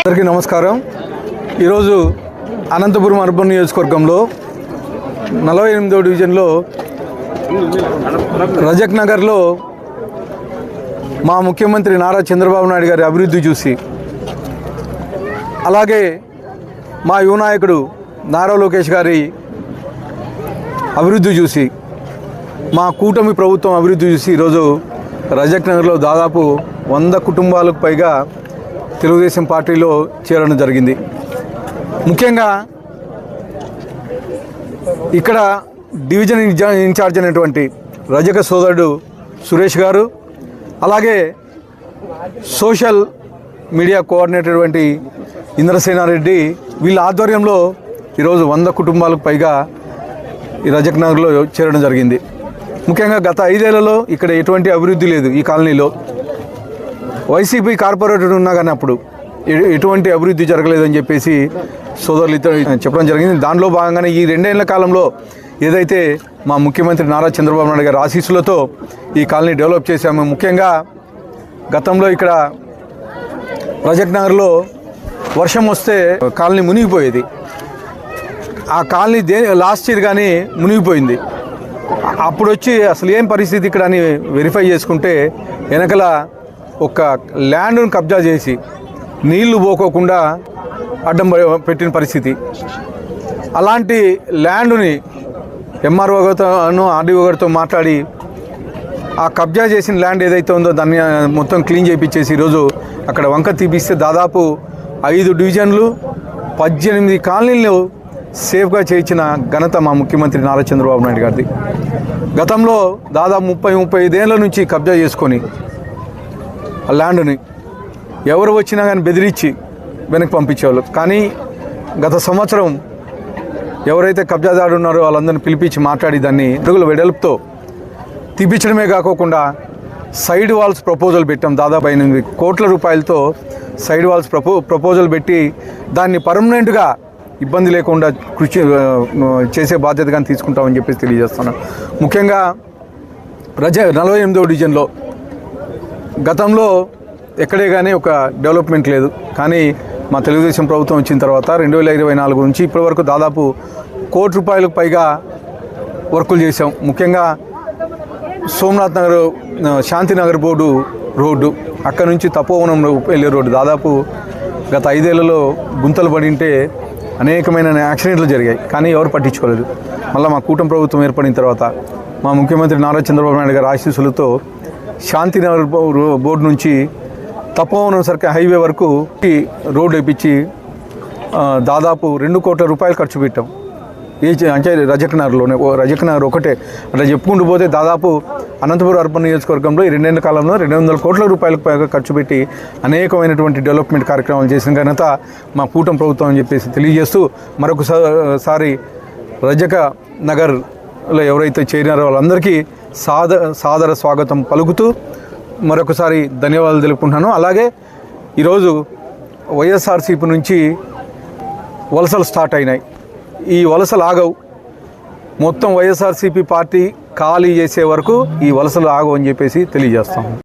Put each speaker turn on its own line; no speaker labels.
అందరికీ నమస్కారం. ఈరోజు అనంతపురం అర్బన్ నియోజకవర్గంలో 48వ డివిజన్లో రజక్ నగర్లో మా ముఖ్యమంత్రి నారా చంద్రబాబు నాయుడు గారి అభివృద్ధి చూసి, అలాగే మా యువ నాయకుడు నారా లోకేష్ గారి అభివృద్ధి చూసి, మా కూటమి ప్రభుత్వం అభివృద్ధి చూసి ఈరోజు రజక్ నగర్లో దాదాపు 100 కుటుంబాలకు పైగా తెలుగుదేశం పార్టీలో చేరడం జరిగింది. ముఖ్యంగా ఇక్కడ డివిజన్ ఇన్ఛార్జ్ అయినటువంటి రజక సోదరుడు సురేష్ గారు, అలాగే సోషల్ మీడియా కోఆర్డినేటర్ అటువంటి ఇంద్రసేనారెడ్డి, వీళ్ళ ఆధ్వర్యంలో ఈరోజు 100 కుటుంబాలకు పైగా ఈ రజక్ నగర్లో చేరడం జరిగింది. ముఖ్యంగా గత 5 ఏళ్లలో ఇక్కడ ఎటువంటి అభివృద్ధి లేదు. ఈ కాలనీలో వైసీపీ కార్పొరేటర్ ఉన్నా కానీ అప్పుడు ఎటువంటి అభివృద్ధి జరగలేదని చెప్పేసి సోదరులు చెప్పడం జరిగింది. దానిలో భాగంగానే ఈ 2 ఏళ్ల కాలంలో ఏదైతే మా ముఖ్యమంత్రి నారా చంద్రబాబు నాయుడు గారి ఆశీస్సులతో ఈ కాలనీ డెవలప్ చేశాము. ముఖ్యంగా గతంలో ఇక్కడ రజక్ నగర్లో వర్షం వస్తే కాలనీ మునిగిపోయేది. ఆ కాలనీ లాస్ట్ ఇయర్ కానీ మునిగిపోయింది. అప్పుడు వచ్చి అసలు ఏం పరిస్థితి ఇక్కడ అని వెరిఫై చేసుకుంటే వెనకల ఒక ల్యాండ్ను కబ్జా చేసి నీళ్లు పోకోకుండా అడ్డం పెట్టిన పరిస్థితి. అలాంటి ల్యాండ్ని ఎంఆర్ఓ గారితో ఆర్డీఓ గారితో మాట్లాడి ఆ కబ్జా చేసిన ల్యాండ్ ఏదైతే ఉందో దాన్ని మొత్తం క్లీన్ చేయించేసి ఈరోజు అక్కడ వంక తీపిస్తే దాదాపు 5 డివిజన్లు 18 కాలనీలు సేఫ్గా చేయించిన ఘనత మా ముఖ్యమంత్రి నారా చంద్రబాబు నాయుడు గారిది. గతంలో దాదాపు 30-35 ఏళ్ళ నుంచి కబ్జా చేసుకొని ఆ ల్యాండ్ని ఎవరు వచ్చినా కానీ బెదిరించి వెనక్కి పంపించేవాళ్ళు. కానీ గత సంవత్సరం ఎవరైతే కబ్జాదారు ఉన్నారో వాళ్ళందరినీ పిలిపించి మాట్లాడి దాన్ని అడుగుల వెడల్పుతో తీపించడమే కాకోకుండా సైడ్ వాల్స్ ప్రపోజల్ పెట్టాం. దాదాపు 8 కోట్ల రూపాయలతో సైడ్ వాల్స్ ప్రపోజల్ పెట్టి దాన్ని పర్మనెంట్గా ఇబ్బంది లేకుండా కృషి చేసే బాధ్యత కానీ తీసుకుంటామని చెప్పేసి తెలియజేస్తున్నాను. ముఖ్యంగా 48వ డివిజన్లో గతంలో ఎక్కడే కానీ ఒక డెవలప్మెంట్ లేదు. కానీ మా తెలుగుదేశం ప్రభుత్వం వచ్చిన తర్వాత 2024 నుంచి ఇప్పటి వరకు దాదాపు 1 కోటి రూపాయలకు పైగా వర్కులు చేసాం. ముఖ్యంగా సోమనాథ్ నగర్ శాంతినగర్ బోర్డు రోడ్డు, అక్కడ నుంచి తపోవనం వెళ్ళే రోడ్డు దాదాపు గత 5 ఏళ్లలో గుంతలు పడింటే అనేకమైన యాక్సిడెంట్లు జరిగాయి. కానీ ఎవరు పట్టించుకోలేదు. మళ్ళీ మా కూటమి ప్రభుత్వం ఏర్పడిన తర్వాత మా ముఖ్యమంత్రి నారా చంద్రబాబు నాయుడు గారి ఆశీస్సులతో శాంతినగర్ బోర్డు నుంచి తపోవనం సర్కిల్ హైవే వరకు రోడ్డు వేయించి దాదాపు 2 కోట్ల రూపాయలు ఖర్చు పెట్టాం. అంటే రజక్ నగర్ ఒకటే అట్లా చెప్పుకుంటూ పోతే దాదాపు అనంతపురం అర్బన్ నియోజకవర్గంలో ఈ 2 ఏళ్ల కాలంలో 200 కోట్ల రూపాయలకు పైగా ఖర్చు పెట్టి అనేకమైనటువంటి డెవలప్మెంట్ కార్యక్రమాలు చేసిన ఘనత మా కూటమి ప్రభుత్వం అని చెప్పేసి తెలియజేస్తూ, మరొకసారి రజక నగర్లో ఎవరైతే చేరినారో వాళ్ళందరికీ సాదర స్వాగతం పలుకుతూ మరొకసారి ధన్యవాదాలు తెలుపుకుంటున్నాను. అలాగే ఈరోజు వైఎస్ఆర్సీపీ నుంచి వలసలు స్టార్ట్ అయినాయి. ఈ వలసలు ఆగవు. మొత్తం వైఎస్ఆర్సీపీ పార్టీ ఖాళీ చేసే వరకు ఈ వలసలు ఆగవు అని చెప్పేసి తెలియజేస్తాం.